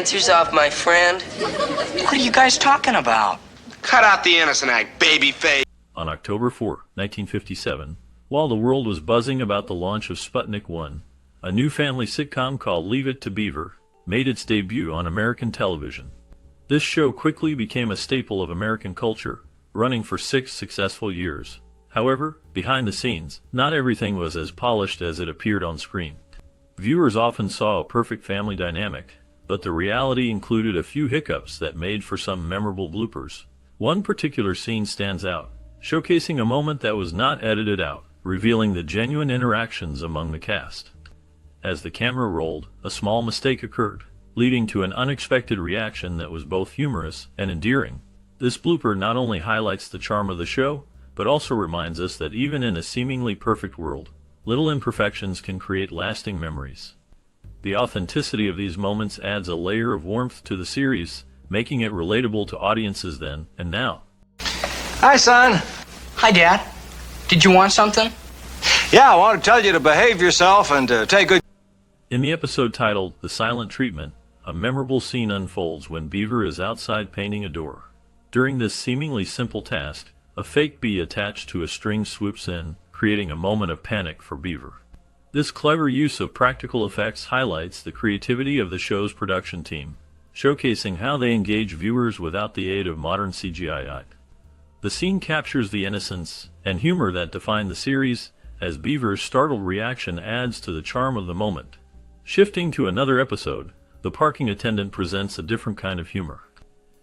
answers off my friend? What are you guys talking about? Cut out the innocent act, babyface. On October 4, 1957, while the world was buzzing about the launch of Sputnik 1, a new family sitcom called Leave It to Beaver made its debut on American television. This show quickly became a staple of American culture, running for 6 successful years. However, behind the scenes, not everything was as polished as it appeared on screen. Viewers often saw a perfect family dynamic, but the reality included a few hiccups that made for some memorable bloopers. One particular scene stands out, showcasing a moment that was not edited out, revealing the genuine interactions among the cast. As the camera rolled, a small mistake occurred, leading to an unexpected reaction that was both humorous and endearing. This blooper not only highlights the charm of the show, but also reminds us that even in a seemingly perfect world, little imperfections can create lasting memories. The authenticity of these moments adds a layer of warmth to the series, making it relatable to audiences then and now. Hi, son. Hi, Dad. Did you want something? Yeah, I want to tell you to behave yourself and take good... In the episode titled The Silent Treatment, a memorable scene unfolds when Beaver is outside painting a door. During this seemingly simple task, a fake bee attached to a string swoops in, creating a moment of panic for Beaver. This clever use of practical effects highlights the creativity of the show's production team, showcasing how they engage viewers without the aid of modern CGI. The scene captures the innocence and humor that define the series, as Beaver's startled reaction adds to the charm of the moment. Shifting to another episode, the parking attendant presents a different kind of humor.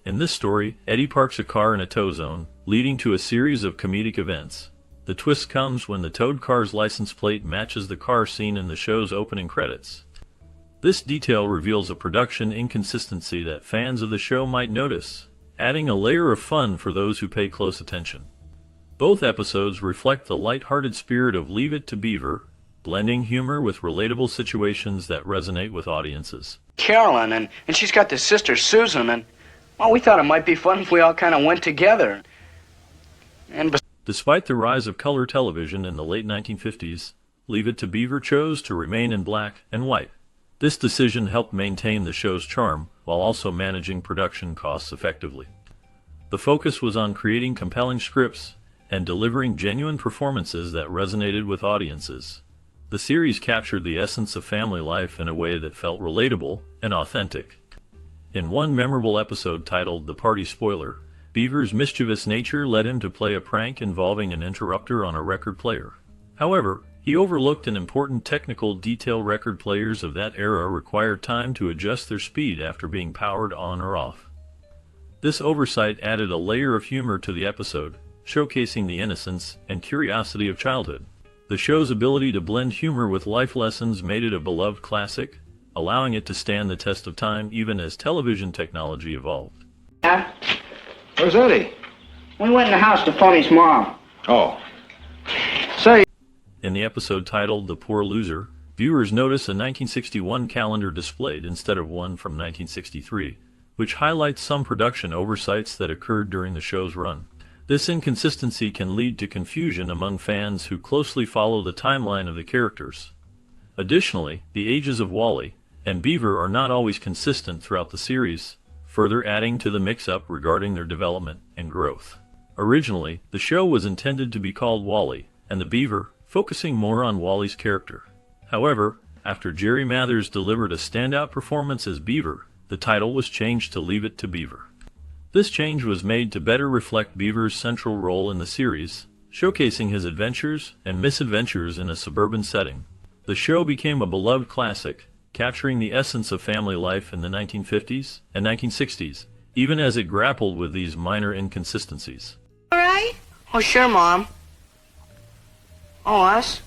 In this story, Eddie parks a car in a tow zone, leading to a series of comedic events. The twist comes when the towed car's license plate matches the car seen in the show's opening credits. This detail reveals a production inconsistency that fans of the show might notice, adding a layer of fun for those who pay close attention. Both episodes reflect the light-hearted spirit of Leave It to Beaver, blending humor with relatable situations that resonate with audiences. Carolyn, and she's got this sister, Susan, and, well, we thought it might be fun if we all kind of went together. Despite the rise of color television in the late 1950s, Leave It to Beaver chose to remain in black and white. This decision helped maintain the show's charm, while also managing production costs effectively. The focus was on creating compelling scripts and delivering genuine performances that resonated with audiences. The series captured the essence of family life in a way that felt relatable and authentic. In one memorable episode titled The Party Spoiler, Beaver's mischievous nature led him to play a prank involving an interrupter on a record player. However, he overlooked an important technical detail. Record players of that era required time to adjust their speed after being powered on or off. This oversight added a layer of humor to the episode, showcasing the innocence and curiosity of childhood. The show's ability to blend humor with life lessons made it a beloved classic, allowing it to stand the test of time even as television technology evolved. Dad, Where's Eddie? we went in the house to phone his mom. Oh. Say... In the episode titled The Poor Loser, viewers notice a 1961 calendar displayed instead of one from 1963, which highlights some production oversights that occurred during the show's run. This inconsistency can lead to confusion among fans who closely follow the timeline of the characters. Additionally, the ages of Wally and Beaver are not always consistent throughout the series, further adding to the mix-up regarding their development and growth. Originally, the show was intended to be called Wally and the Beaver, focusing more on Wally's character. However, after Jerry Mathers delivered a standout performance as Beaver, the title was changed to Leave It to Beaver. This change was made to better reflect Beaver's central role in the series, showcasing his adventures and misadventures in a suburban setting. The show became a beloved classic, capturing the essence of family life in the 1950s and 1960s, even as it grappled with these minor inconsistencies. All right? Oh, sure, Mom. Oh, us?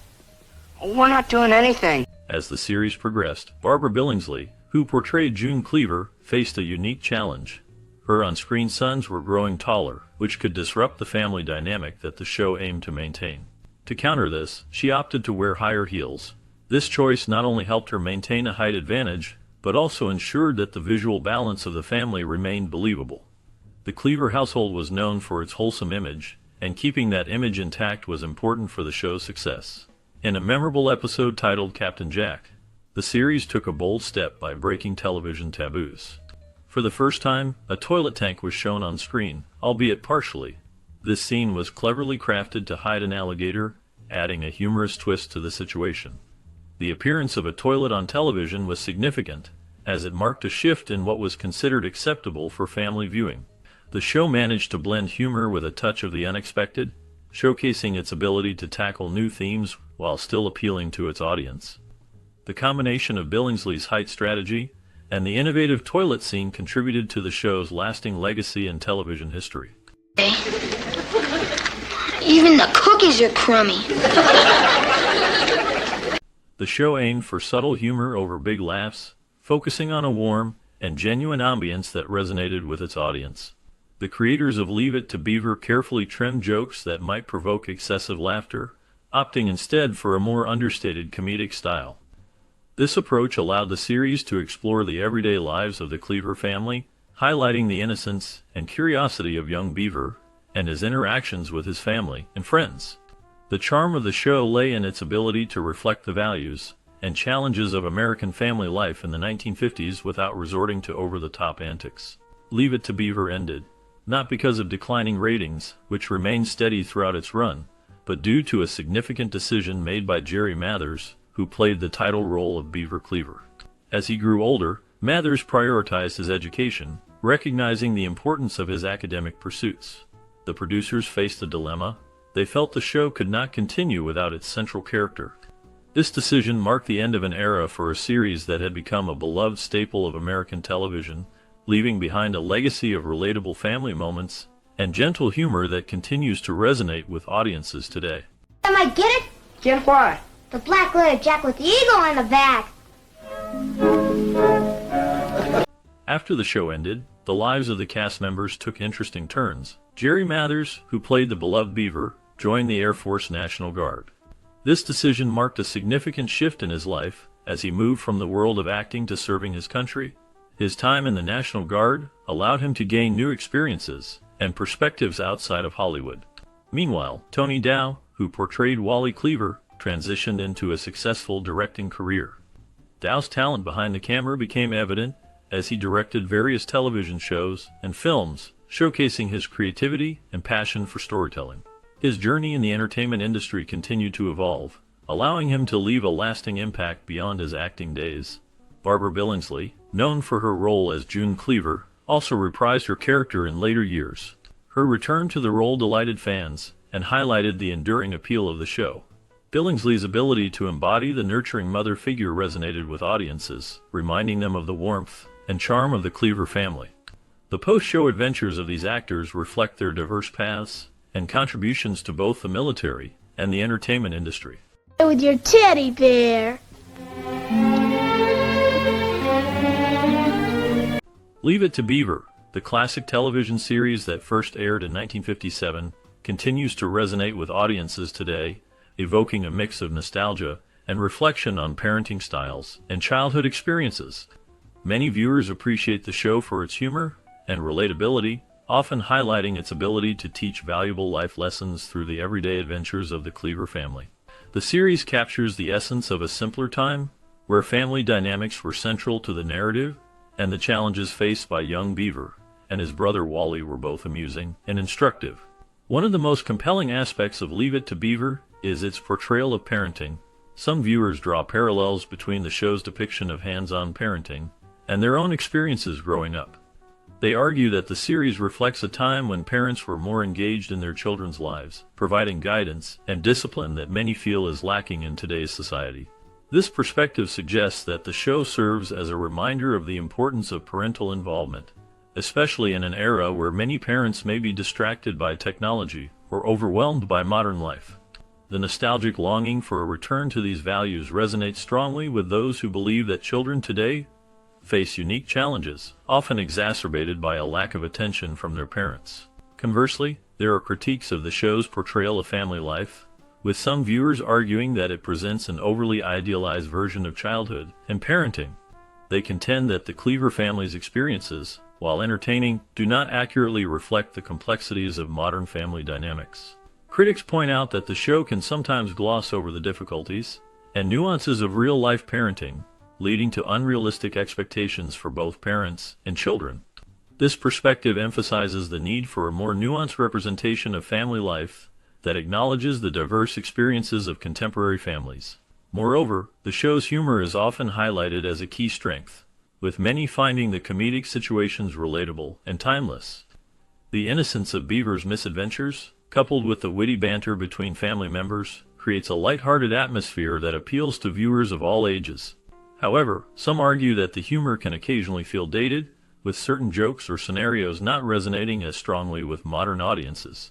We're not doing anything. As the series progressed, Barbara Billingsley, who portrayed June Cleaver, faced a unique challenge. Her on-screen sons were growing taller, which could disrupt the family dynamic that the show aimed to maintain. To counter this, she opted to wear higher heels. This choice not only helped her maintain a height advantage, but also ensured that the visual balance of the family remained believable. The Cleaver household was known for its wholesome image, and keeping that image intact was important for the show's success. In a memorable episode titled Captain Jack, the the series took a bold step by breaking television taboos. For the first time, a toilet tank was shown on screen, albeit partially. This scene was cleverly crafted to hide an alligator, adding a humorous twist to the situation. The appearance of a toilet on television was significant, as it marked a shift in what was considered acceptable for family viewing. The show managed to blend humor with a touch of the unexpected, showcasing its ability to tackle new themes while still appealing to its audience. The combination of Billingsley's height strategy and the innovative toilet scene contributed to the show's lasting legacy in television history. Even the cookies are crummy. The show aimed for subtle humor over big laughs, focusing on a warm and genuine ambience that resonated with its audience. The creators of Leave It to Beaver carefully trimmed jokes that might provoke excessive laughter, opting instead for a more understated comedic style. This approach allowed the series to explore the everyday lives of the Cleaver family, highlighting the innocence and curiosity of young Beaver and his interactions with his family and friends. The charm of the show lay in its ability to reflect the values and challenges of American family life in the 1950s without resorting to over-the-top antics. Leave It to Beaver ended, not because of declining ratings, which remained steady throughout its run, but due to a significant decision made by Jerry Mathers, who played the title role of Beaver Cleaver. As he grew older, Mathers prioritized his education, recognizing the importance of his academic pursuits. The producers faced a dilemma. They felt the show could not continue without its central character. This decision marked the end of an era for a series that had become a beloved staple of American television, leaving behind a legacy of relatable family moments and gentle humor that continues to resonate with audiences today. Am I get it? Get what? The black letter jack with the eagle on the back. After the show ended, the lives of the cast members took interesting turns. Jerry Mathers, who played the beloved Beaver, joined the Air Force National Guard. This decision marked a significant shift in his life as he moved from the world of acting to serving his country. His time in the National Guard allowed him to gain new experiences and perspectives outside of Hollywood. Meanwhile, Tony Dow, who portrayed Wally Cleaver, transitioned into a successful directing career. Dow's talent behind the camera became evident as he directed various television shows and films, showcasing his creativity and passion for storytelling. His journey in the entertainment industry continued to evolve, allowing him to leave a lasting impact beyond his acting days. Barbara Billingsley, known for her role as June Cleaver, also reprised her character in later years. Her return to the role delighted fans and highlighted the enduring appeal of the show. Billingsley's ability to embody the nurturing mother figure resonated with audiences, reminding them of the warmth and charm of the Cleaver family. The post-show adventures of these actors reflect their diverse paths and contributions to both the military and the entertainment industry. With your teddy bear. Leave It to Beaver, the classic television series that first aired in 1957, continues to resonate with audiences today, evoking a mix of nostalgia and reflection on parenting styles and childhood experiences. Many viewers appreciate the show for its humor and relatability, often highlighting its ability to teach valuable life lessons through the everyday adventures of the Cleaver family. The series captures the essence of a simpler time, where family dynamics were central to the narrative, and the challenges faced by young Beaver and his brother Wally were both amusing and instructive. One of the most compelling aspects of Leave It to Beaver is its portrayal of parenting. Some viewers draw parallels between the show's depiction of hands-on parenting and their own experiences growing up. They argue that the series reflects a time when parents were more engaged in their children's lives, providing guidance and discipline that many feel is lacking in today's society. This perspective suggests that the show serves as a reminder of the importance of parental involvement, especially in an era where many parents may be distracted by technology or overwhelmed by modern life. The nostalgic longing for a return to these values resonates strongly with those who believe that children today face unique challenges, often exacerbated by a lack of attention from their parents. Conversely, there are critiques of the show's portrayal of family life, with some viewers arguing that it presents an overly idealized version of childhood and parenting. They contend that the Cleaver family's experiences, while entertaining, do not accurately reflect the complexities of modern family dynamics. Critics point out that the show can sometimes gloss over the difficulties and nuances of real-life parenting, leading to unrealistic expectations for both parents and children. This perspective emphasizes the need for a more nuanced representation of family life that acknowledges the diverse experiences of contemporary families. Moreover, the show's humor is often highlighted as a key strength, with many finding the comedic situations relatable and timeless. The innocence of Beaver's misadventures, coupled with the witty banter between family members, creates a light-hearted atmosphere that appeals to viewers of all ages. However, some argue that the humor can occasionally feel dated, with certain jokes or scenarios not resonating as strongly with modern audiences.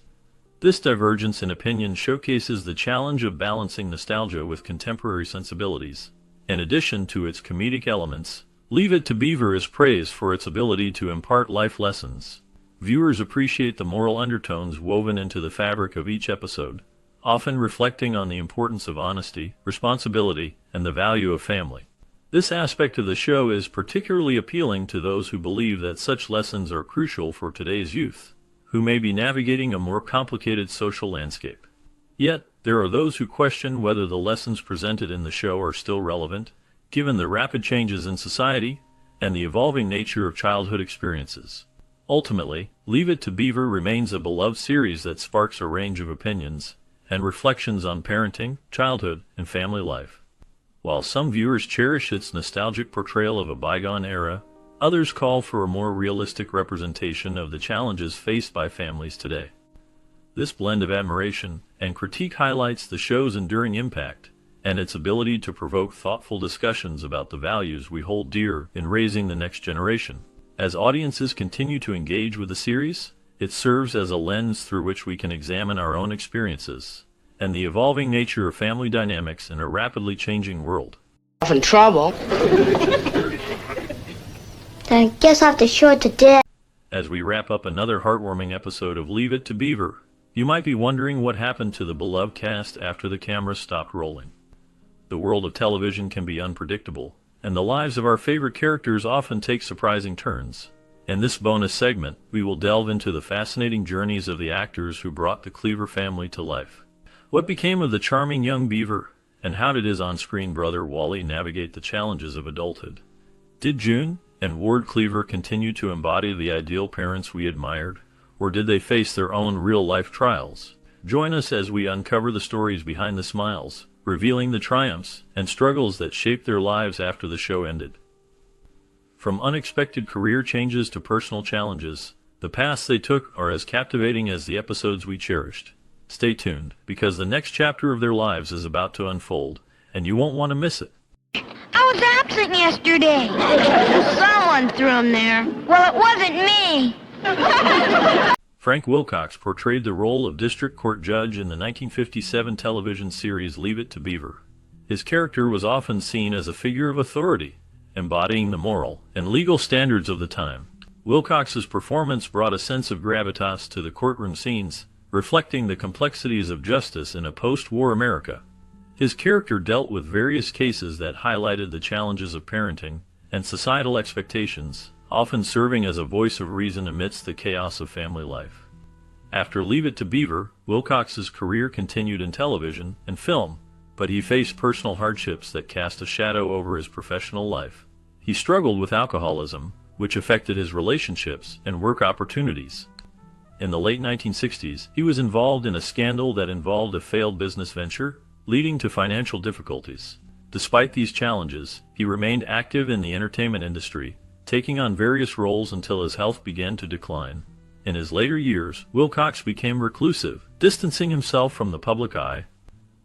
This divergence in opinion showcases the challenge of balancing nostalgia with contemporary sensibilities. In addition to its comedic elements, Leave It to Beaver is praised for its ability to impart life lessons. Viewers appreciate the moral undertones woven into the fabric of each episode, often reflecting on the importance of honesty, responsibility, and the value of family. This aspect of the show is particularly appealing to those who believe that such lessons are crucial for today's youth, who may be navigating a more complicated social landscape. Yet, there are those who question whether the lessons presented in the show are still relevant, given the rapid changes in society and the evolving nature of childhood experiences. Ultimately, Leave It to Beaver remains a beloved series that sparks a range of opinions and reflections on parenting, childhood, and family life. While some viewers cherish its nostalgic portrayal of a bygone era, others call for a more realistic representation of the challenges faced by families today. This blend of admiration and critique highlights the show's enduring impact and its ability to provoke thoughtful discussions about the values we hold dear in raising the next generation. As audiences continue to engage with the series, it serves as a lens through which we can examine our own experiences and the evolving nature of family dynamics in a rapidly changing world. In trouble. Then I guess I have to show it to Dad. As we wrap up another heartwarming episode of Leave It to Beaver, you might be wondering what happened to the beloved cast after the camera stopped rolling. The world of television can be unpredictable, and the lives of our favorite characters often take surprising turns. In this bonus segment, we will delve into the fascinating journeys of the actors who brought the Cleaver family to life. What became of the charming young Beaver, and how did his on-screen brother Wally navigate the challenges of adulthood? Did June and Ward Cleaver continue to embody the ideal parents we admired, or did they face their own real-life trials? Join us as we uncover the stories behind the smiles, revealing the triumphs and struggles that shaped their lives after the show ended. From unexpected career changes to personal challenges, the paths they took are as captivating as the episodes we cherished. Stay tuned, because the next chapter of their lives is about to unfold, and you won't want to miss it. I was absent yesterday. Someone threw him there. Well, it wasn't me. Frank Wilcox portrayed the role of district court judge in the 1957 television series Leave It to Beaver. His character was often seen as a figure of authority, embodying the moral and legal standards of the time. Wilcox's performance brought a sense of gravitas to the courtroom scenes, reflecting the complexities of justice in a post-war America. His character dealt with various cases that highlighted the challenges of parenting and societal expectations, often serving as a voice of reason amidst the chaos of family life. After Leave It to Beaver, Wilcox's career continued in television and film, but he faced personal hardships that cast a shadow over his professional life. He struggled with alcoholism, which affected his relationships and work opportunities. In the late 1960s, he was involved in a scandal that involved a failed business venture, leading to financial difficulties. Despite these challenges, he remained active in the entertainment industry, taking on various roles until his health began to decline. In his later years, Wilcox became reclusive, distancing himself from the public eye.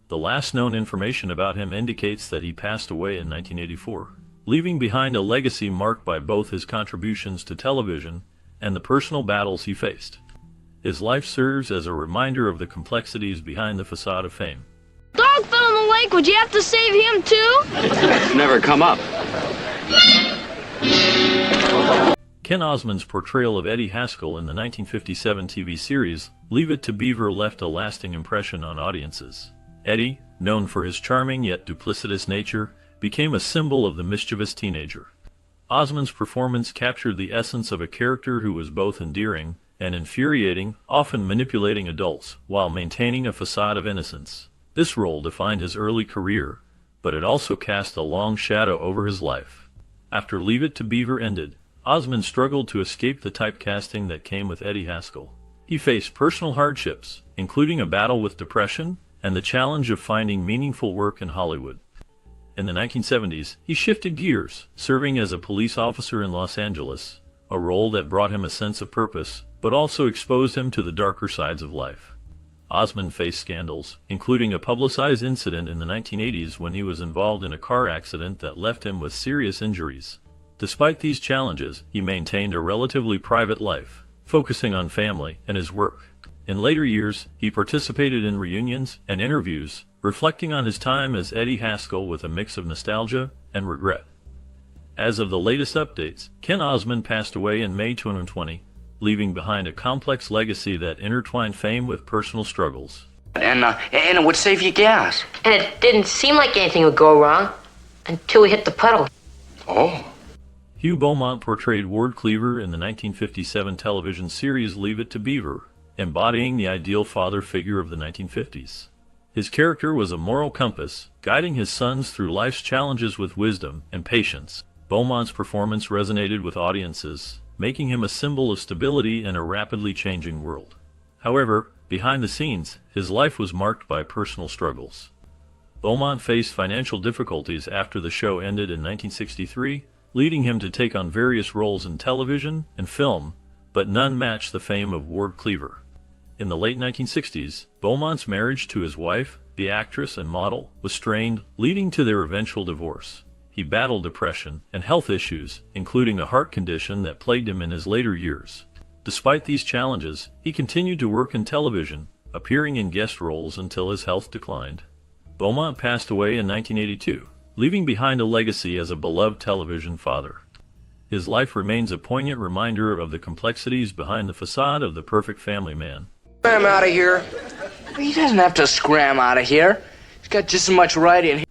The last known information about him indicates that he passed away in 1984, leaving behind a legacy marked by both his contributions to television and the personal battles he faced. His life serves as a reminder of the complexities behind the facade of fame. Dog fell in the lake. Would you have to save him too? It's never come up. Ken Osmond's portrayal of Eddie Haskell in the 1957 TV series Leave It to Beaver left a lasting impression on audiences. Eddie, known for his charming yet duplicitous nature, became a symbol of the mischievous teenager. Osmond's performance captured the essence of a character who was both endearing and infuriating, often manipulating adults while maintaining a facade of innocence. This role defined his early career, but it also cast a long shadow over his life. After Leave It to Beaver ended, Osmond struggled to escape the typecasting that came with Eddie Haskell. He faced personal hardships, including a battle with depression and the challenge of finding meaningful work in Hollywood. In the 1970s, he shifted gears, serving as a police officer in Los Angeles, a role that brought him a sense of purpose, but also exposed him to the darker sides of life. Osmond faced scandals, including a publicized incident in the 1980s when he was involved in a car accident that left him with serious injuries. Despite these challenges, he maintained a relatively private life, focusing on family and his work. In later years, he participated in reunions and interviews, reflecting on his time as Eddie Haskell with a mix of nostalgia and regret. As of the latest updates, Ken Osmond passed away in May 2020, leaving behind a complex legacy that intertwined fame with personal struggles. And it would save you gas. And it didn't seem like anything would go wrong until we hit the puddle. Oh. Hugh Beaumont portrayed Ward Cleaver in the 1957 television series Leave It to Beaver, embodying the ideal father figure of the 1950s. His character was a moral compass, guiding his sons through life's challenges with wisdom and patience. Beaumont's performance resonated with audiences, making him a symbol of stability in a rapidly changing world. However, behind the scenes, his life was marked by personal struggles. Beaumont faced financial difficulties after the show ended in 1963, leading him to take on various roles in television and film, but none matched the fame of Ward Cleaver. In the late 1960s, Beaumont's marriage to his wife, the actress and model, was strained, leading to their eventual divorce. He battled depression and health issues, including a heart condition that plagued him in his later years. Despite these challenges, he continued to work in television, appearing in guest roles until his health declined. Beaumont passed away in 1982, leaving behind a legacy as a beloved television father. His life remains a poignant reminder of the complexities behind the facade of the perfect family man. Scram out of here. He doesn't have to scram out of here. He's got just as much right in here.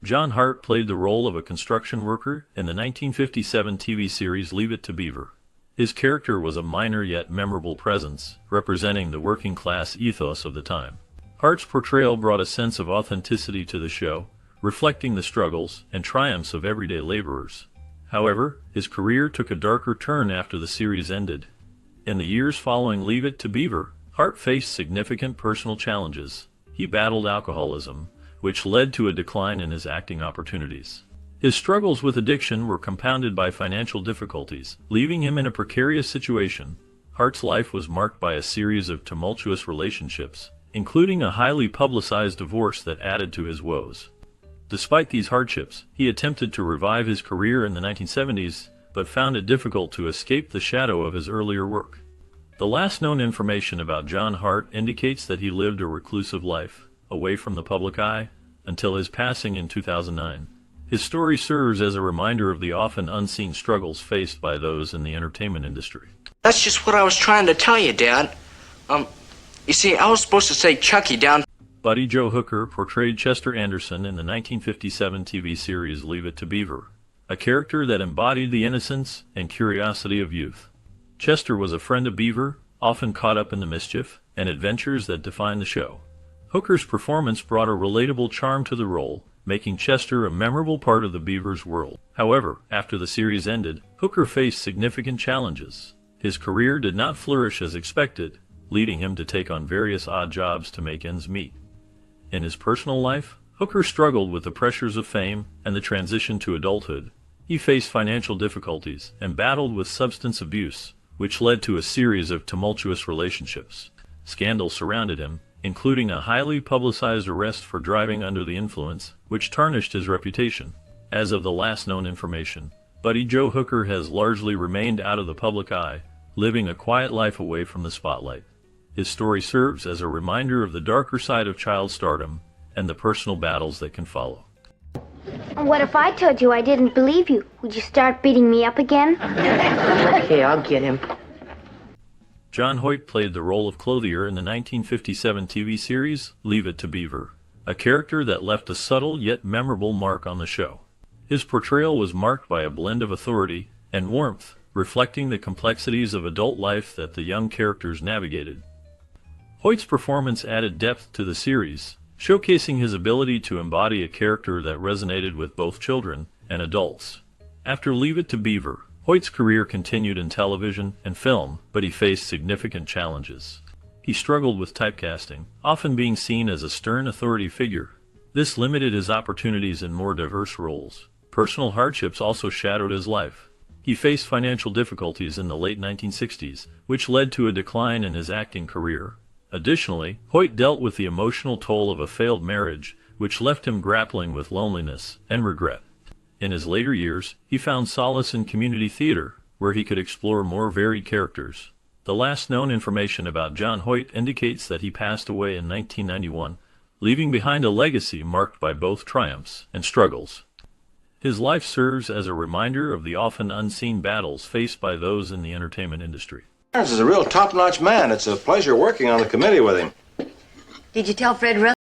John Hart played the role of a construction worker in the 1957 TV series Leave It to Beaver. His character was a minor yet memorable presence, representing the working-class ethos of the time. Hart's portrayal brought a sense of authenticity to the show, reflecting the struggles and triumphs of everyday laborers. However, his career took a darker turn after the series ended. In the years following Leave It to Beaver, Hart faced significant personal challenges. He battled alcoholism, which led to a decline in his acting opportunities. His struggles with addiction were compounded by financial difficulties, leaving him in a precarious situation. Hart's life was marked by a series of tumultuous relationships, including a highly publicized divorce that added to his woes. Despite these hardships, he attempted to revive his career in the 1970s, but found it difficult to escape the shadow of his earlier work. The last known information about John Hart indicates that he lived a reclusive life, away from the public eye, until his passing in 2009. His story serves as a reminder of the often unseen struggles faced by those in the entertainment industry. That's just what I was trying to tell you, Dad. You see, I was supposed to say Chucky down. Buddy Joe Hooker portrayed Chester Anderson in the 1957 TV series Leave It to Beaver, a character that embodied the innocence and curiosity of youth. Chester was a friend of Beaver, often caught up in the mischief and adventures that defined the show. Hooker's performance brought a relatable charm to the role, making Chester a memorable part of the Beaver's world. However, after the series ended, Hooker faced significant challenges. His career did not flourish as expected, leading him to take on various odd jobs to make ends meet. In his personal life, Hooker struggled with the pressures of fame and the transition to adulthood. He faced financial difficulties and battled with substance abuse, which led to a series of tumultuous relationships. Scandals surrounded him, including a highly publicized arrest for driving under the influence, which tarnished his reputation. As of the last known information, Buddy Joe Hooker has largely remained out of the public eye, living a quiet life away from the spotlight. His story serves as a reminder of the darker side of child stardom and the personal battles that can follow. What if I told you I didn't believe you? Would you start beating me up again? Okay, I'll get him. John Hoyt played the role of Clothier in the 1957 TV series Leave It to Beaver, a character that left a subtle yet memorable mark on the show. His portrayal was marked by a blend of authority and warmth, reflecting the complexities of adult life that the young characters navigated. Hoyt's performance added depth to the series, showcasing his ability to embody a character that resonated with both children and adults. After Leave It to Beaver, Hoyt's career continued in television and film, but he faced significant challenges. He struggled with typecasting, often being seen as a stern authority figure. This limited his opportunities in more diverse roles. Personal hardships also shadowed his life. He faced financial difficulties in the late 1960s, which led to a decline in his acting career. Additionally, Hoyt dealt with the emotional toll of a failed marriage, which left him grappling with loneliness and regret. In his later years, he found solace in community theater, where he could explore more varied characters. The last known information about John Hoyt indicates that he passed away in 1991, leaving behind a legacy marked by both triumphs and struggles. His life serves as a reminder of the often unseen battles faced by those in the entertainment industry. This is a real top-notch man. It's a pleasure working on the committee with him. Did you tell Fred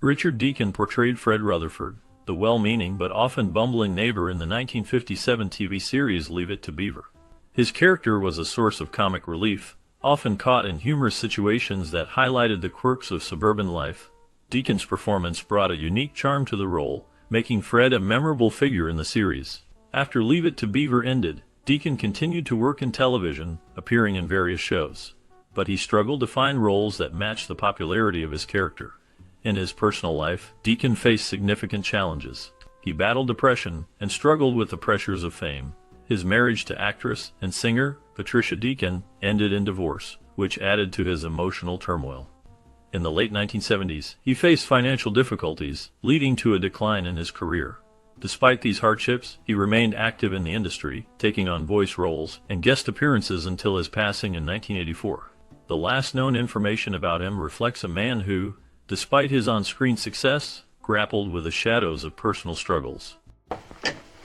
Richard Deacon portrayed Fred Rutherford, the well-meaning but often bumbling neighbor in the 1957 TV series Leave It to Beaver. His character was a source of comic relief, often caught in humorous situations that highlighted the quirks of suburban life. Deacon's performance brought a unique charm to the role, making Fred a memorable figure in the series. After Leave It to Beaver ended, Deacon continued to work in television, appearing in various shows. But he struggled to find roles that matched the popularity of his character. In his personal life, Deacon faced significant challenges. He battled depression and struggled with the pressures of fame. His marriage to actress and singer Patricia Deacon ended in divorce, which added to his emotional turmoil. In the late 1970s, he faced financial difficulties, leading to a decline in his career. Despite these hardships, he remained active in the industry, taking on voice roles and guest appearances until his passing in 1984. The last known information about him reflects a man who, despite his on-screen success, grappled with the shadows of personal struggles.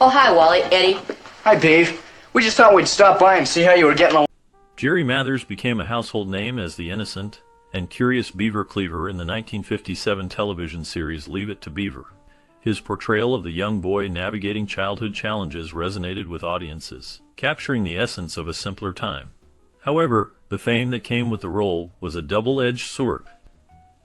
Oh, hi, Wally. Eddie. Hi, Dave. We just thought we'd stop by and see how you were getting along. Jerry Mathers became a household name as the innocent and curious Beaver Cleaver in the 1957 television series Leave It to Beaver. His portrayal of the young boy navigating childhood challenges resonated with audiences, capturing the essence of a simpler time. However, the fame that came with the role was a double-edged sword.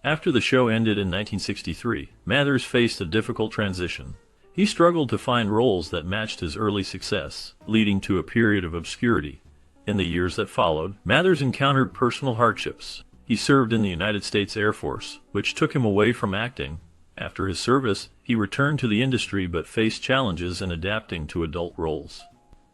After the show ended in 1963, Mathers faced a difficult transition. He struggled to find roles that matched his early success, leading to a period of obscurity. In the years that followed, Mathers encountered personal hardships. He served in the United States Air Force, which took him away from acting. After his service, he returned to the industry but faced challenges in adapting to adult roles.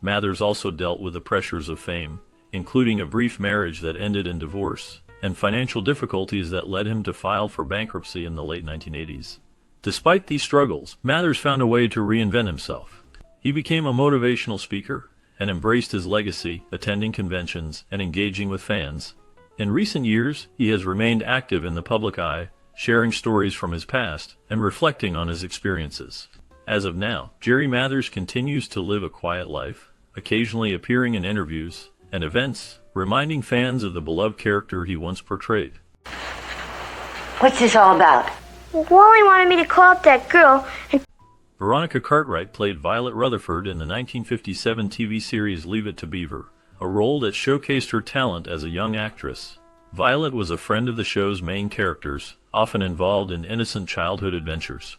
Mathers also dealt with the pressures of fame, including a brief marriage that ended in divorce, and financial difficulties that led him to file for bankruptcy in the late 1980s. Despite these struggles, Mathers found a way to reinvent himself. He became a motivational speaker and embraced his legacy, attending conventions and engaging with fans. In recent years, he has remained active in the public eye, sharing stories from his past and reflecting on his experiences. As of now, Jerry Mathers continues to live a quiet life, occasionally appearing in interviews and events, reminding fans of the beloved character he once portrayed. What's this all about? Wally wanted me to call up that girl and... Veronica Cartwright played Violet Rutherford in the 1957 TV series Leave It to Beaver, a role that showcased her talent as a young actress. Violet was a friend of the show's main characters, often involved in innocent childhood adventures.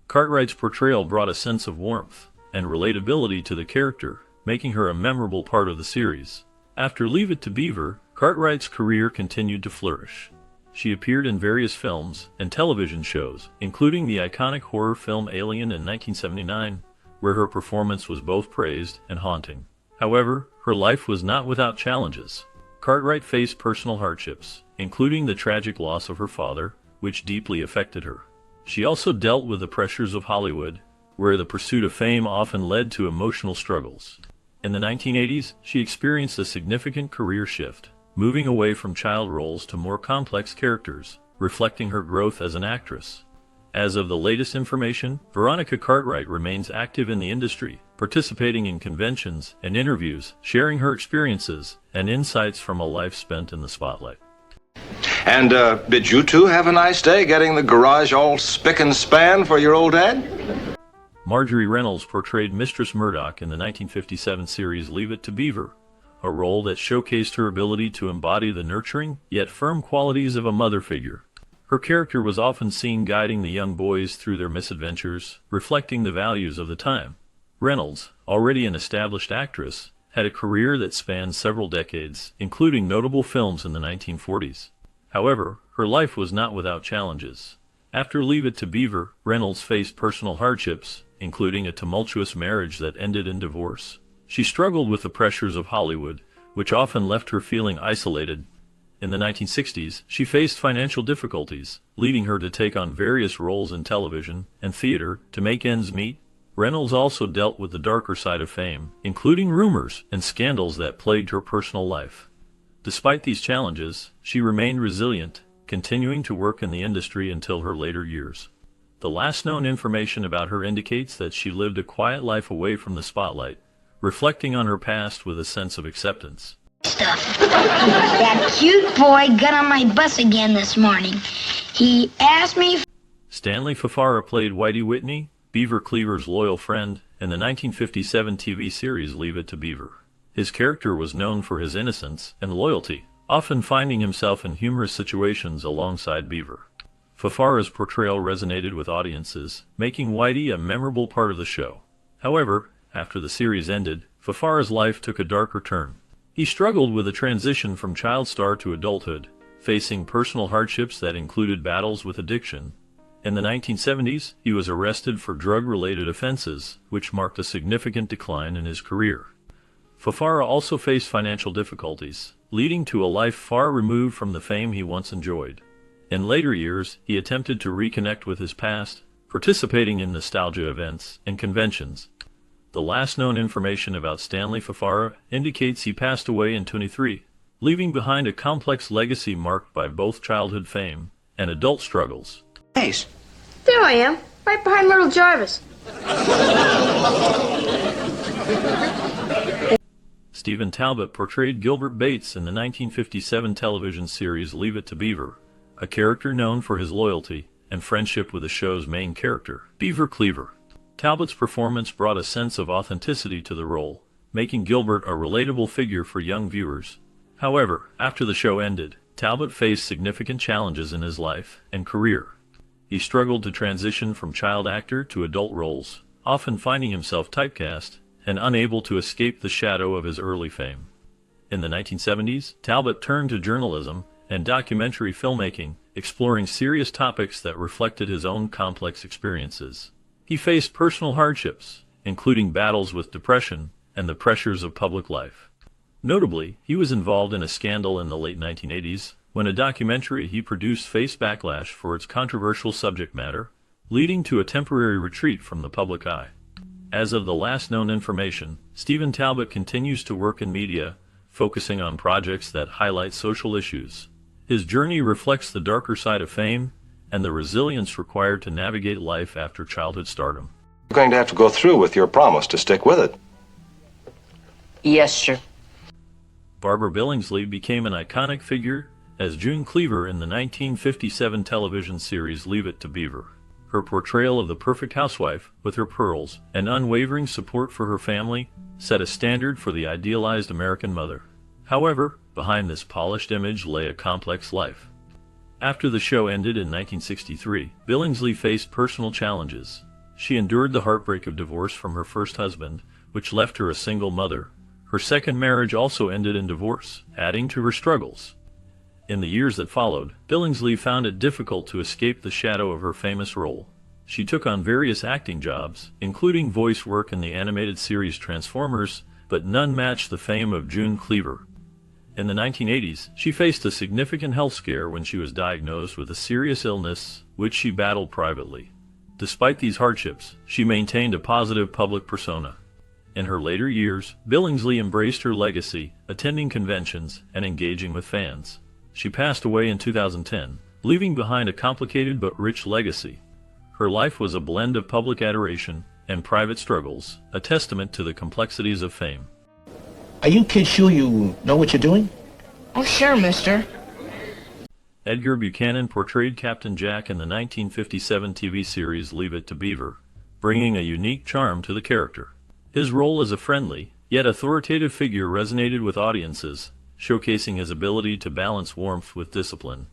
Cartwright's portrayal brought a sense of warmth and relatability to the character, making her a memorable part of the series. After Leave It to Beaver, Cartwright's career continued to flourish. She appeared in various films and television shows, including the iconic horror film Alien in 1979, where her performance was both praised and haunting. However, her life was not without challenges. Cartwright faced personal hardships, including the tragic loss of her father, which deeply affected her. She also dealt with the pressures of Hollywood, where the pursuit of fame often led to emotional struggles. In the 1980s, she experienced a significant career shift, moving away from child roles to more complex characters, reflecting her growth as an actress. As of the latest information, Veronica Cartwright remains active in the industry, participating in conventions and interviews, sharing her experiences and insights from a life spent in the spotlight. And did you two have a nice day getting the garage all spick and span for your old dad? Marjorie Reynolds portrayed Mistress Murdoch in the 1957 series Leave It to Beaver, a role that showcased her ability to embody the nurturing, yet firm qualities of a mother figure. Her character was often seen guiding the young boys through their misadventures, reflecting the values of the time. Reynolds, already an established actress, had a career that spanned several decades, including notable films in the 1940s. However, her life was not without challenges. After Leave It to Beaver, Reynolds faced personal hardships, including a tumultuous marriage that ended in divorce. She struggled with the pressures of Hollywood, which often left her feeling isolated. In the 1960s, she faced financial difficulties, leading her to take on various roles in television and theater to make ends meet. Reynolds also dealt with the darker side of fame, including rumors and scandals that plagued her personal life. Despite these challenges, she remained resilient, continuing to work in the industry until her later years. The last known information about her indicates that she lived a quiet life away from the spotlight, reflecting on her past with a sense of acceptance. That cute boy got on my bus again this morning. He asked me... Stanley Fafara played Whitey Whitney, Beaver Cleaver's loyal friend, in the 1957 TV series Leave It to Beaver. His character was known for his innocence and loyalty, often finding himself in humorous situations alongside Beaver. Fafara's portrayal resonated with audiences, making Whitey a memorable part of the show. However, after the series ended, Fafara's life took a darker turn. He struggled with a transition from child star to adulthood, facing personal hardships that included battles with addiction. In the 1970s, he was arrested for drug-related offenses, which marked a significant decline in his career. Fafara also faced financial difficulties, leading to a life far removed from the fame he once enjoyed. In later years, he attempted to reconnect with his past, participating in nostalgia events and conventions. The last known information about Stanley Fafara indicates he passed away in 2023, leaving behind a complex legacy marked by both childhood fame and adult struggles. Ace. There I am, right behind little Jarvis. Stephen Talbot portrayed Gilbert Bates in the 1957 television series Leave It to Beaver, a character known for his loyalty and friendship with the show's main character, Beaver Cleaver. Talbot's performance brought a sense of authenticity to the role, making Gilbert a relatable figure for young viewers. However, after the show ended, Talbot faced significant challenges in his life and career. He struggled to transition from child actor to adult roles, often finding himself typecast and unable to escape the shadow of his early fame. In the 1970s, Talbot turned to journalism and documentary filmmaking, exploring serious topics that reflected his own complex experiences. He faced personal hardships, including battles with depression and the pressures of public life. Notably, he was involved in a scandal in the late 1980s when a documentary he produced faced backlash for its controversial subject matter, leading to a temporary retreat from the public eye. As of the last known information, Stephen Talbot continues to work in media, focusing on projects that highlight social issues. His journey reflects the darker side of fame and the resilience required to navigate life after childhood stardom. You're going to have to go through with your promise to stick with it. Yes, sir. Barbara Billingsley became an iconic figure as June Cleaver in the 1957 television series Leave It to Beaver. Her portrayal of the perfect housewife, with her pearls and unwavering support for her family, set a standard for the idealized American mother. However, behind this polished image lay a complex life. After the show ended in 1963, Billingsley faced personal challenges. She endured the heartbreak of divorce from her first husband, which left her a single mother. Her second marriage also ended in divorce, adding to her struggles. In the years that followed, Billingsley found it difficult to escape the shadow of her famous role. She took on various acting jobs, including voice work in the animated series Transformers, but none matched the fame of June Cleaver. In the 1980s, she faced a significant health scare when she was diagnosed with a serious illness, which she battled privately. Despite these hardships, she maintained a positive public persona. In her later years, Billingsley embraced her legacy, attending conventions and engaging with fans. She passed away in 2010, leaving behind a complicated but rich legacy. Her life was a blend of public adoration and private struggles, a testament to the complexities of fame. Are you kids sure you know what you're doing? Oh, sure, mister. Edgar Buchanan portrayed Captain Jack in the 1957 TV series Leave It to Beaver, bringing a unique charm to the character. His role as a friendly, yet authoritative figure resonated with audiences, showcasing his ability to balance warmth with discipline.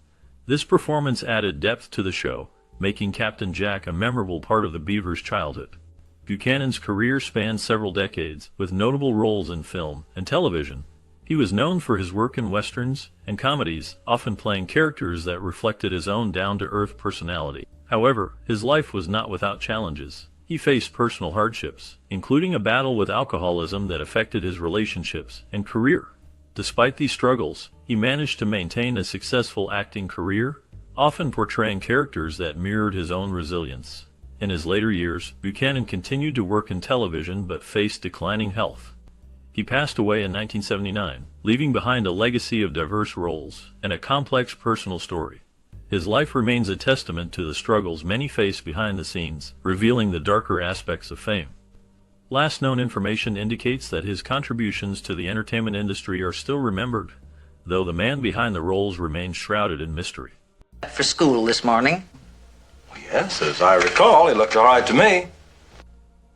This performance added depth to the show, making Captain Jack a memorable part of the Beaver's childhood. Buchanan's career spanned several decades, with notable roles in film and television. He was known for his work in westerns and comedies, often playing characters that reflected his own down-to-earth personality. However, his life was not without challenges. He faced personal hardships, including a battle with alcoholism that affected his relationships and career. Despite these struggles, he managed to maintain a successful acting career, often portraying characters that mirrored his own resilience. In his later years, Buchanan continued to work in television but faced declining health. He passed away in 1979, leaving behind a legacy of diverse roles and a complex personal story. His life remains a testament to the struggles many face behind the scenes, revealing the darker aspects of fame. Last known information indicates that his contributions to the entertainment industry are still remembered, though the man behind the roles remains shrouded in mystery. For school this morning? Yes, as I recall, he looked all right to me.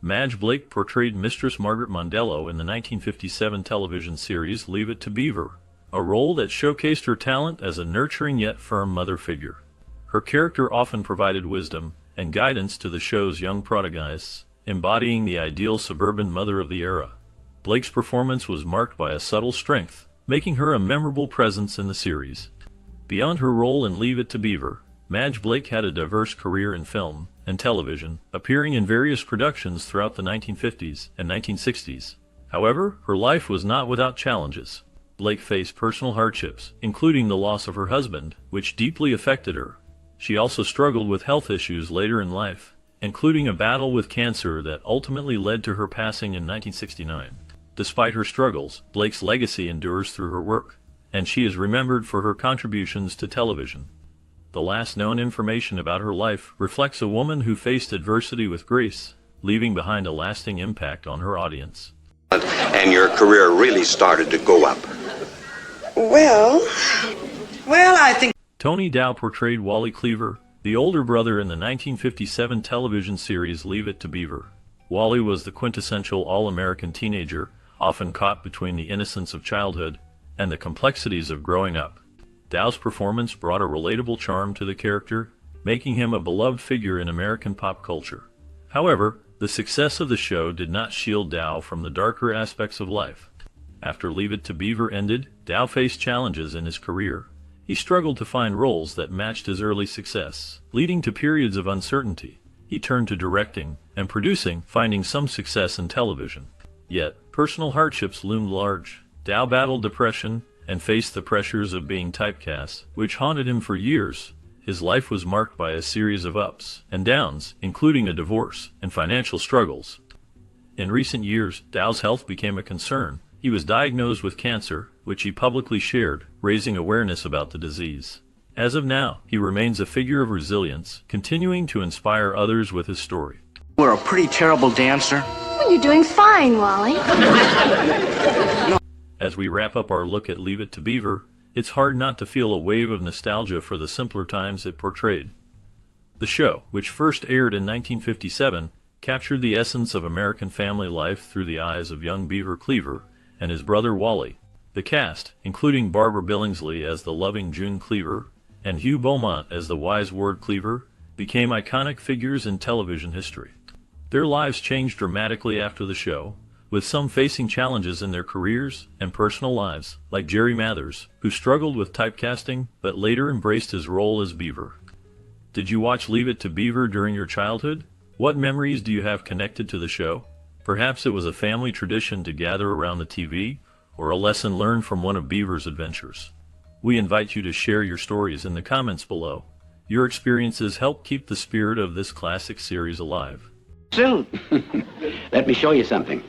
Madge Blake portrayed Mistress Margaret Mondello in the 1957 television series Leave It to Beaver, a role that showcased her talent as a nurturing yet firm mother figure. Her character often provided wisdom and guidance to the show's young protagonists, embodying the ideal suburban mother of the era. Blake's performance was marked by a subtle strength, making her a memorable presence in the series. Beyond her role in Leave It to Beaver, Madge Blake had a diverse career in film and television, appearing in various productions throughout the 1950s and 1960s. However, her life was not without challenges. Blake faced personal hardships, including the loss of her husband, which deeply affected her. She also struggled with health issues later in life, including a battle with cancer that ultimately led to her passing in 1969. Despite her struggles, Blake's legacy endures through her work, and she is remembered for her contributions to television. The last known information about her life reflects a woman who faced adversity with grace, leaving behind a lasting impact on her audience. And your career really started to go up. Well, I think... Tony Dow portrayed Wally Cleaver, the older brother in the 1957 television series Leave It to Beaver. Wally was the quintessential all-American teenager, often caught between the innocence of childhood and the complexities of growing up. Dow's performance brought a relatable charm to the character, making him a beloved figure in American pop culture. However, the success of the show did not shield Dow from the darker aspects of life. After Leave It to Beaver ended, Dow faced challenges in his career. He struggled to find roles that matched his early success, leading to periods of uncertainty. He turned to directing and producing, finding some success in television. Yet, personal hardships loomed large. Dow battled depression and faced the pressures of being typecast, which haunted him for years. His life was marked by a series of ups and downs, including a divorce and financial struggles. In recent years, Dow's health became a concern. He was diagnosed with cancer, which he publicly shared, raising awareness about the disease. As of now, he remains a figure of resilience, continuing to inspire others with his story. We're a pretty terrible dancer. Well, you're doing fine, Wally. As we wrap up our look at Leave It to Beaver, it's hard not to feel a wave of nostalgia for the simpler times it portrayed. The show, which first aired in 1957, captured the essence of American family life through the eyes of young Beaver Cleaver and his brother Wally. The cast, including Barbara Billingsley as the loving June Cleaver and Hugh Beaumont as the wise Ward Cleaver, became iconic figures in television history. Their lives changed dramatically after the show, with some facing challenges in their careers and personal lives, like Jerry Mathers, who struggled with typecasting but later embraced his role as Beaver. Did you watch Leave It to Beaver during your childhood? What memories do you have connected to the show? Perhaps it was a family tradition to gather around the TV, or a lesson learned from one of Beaver's adventures. We invite you to share your stories in the comments below. Your experiences help keep the spirit of this classic series alive. Soon. Let me show you something.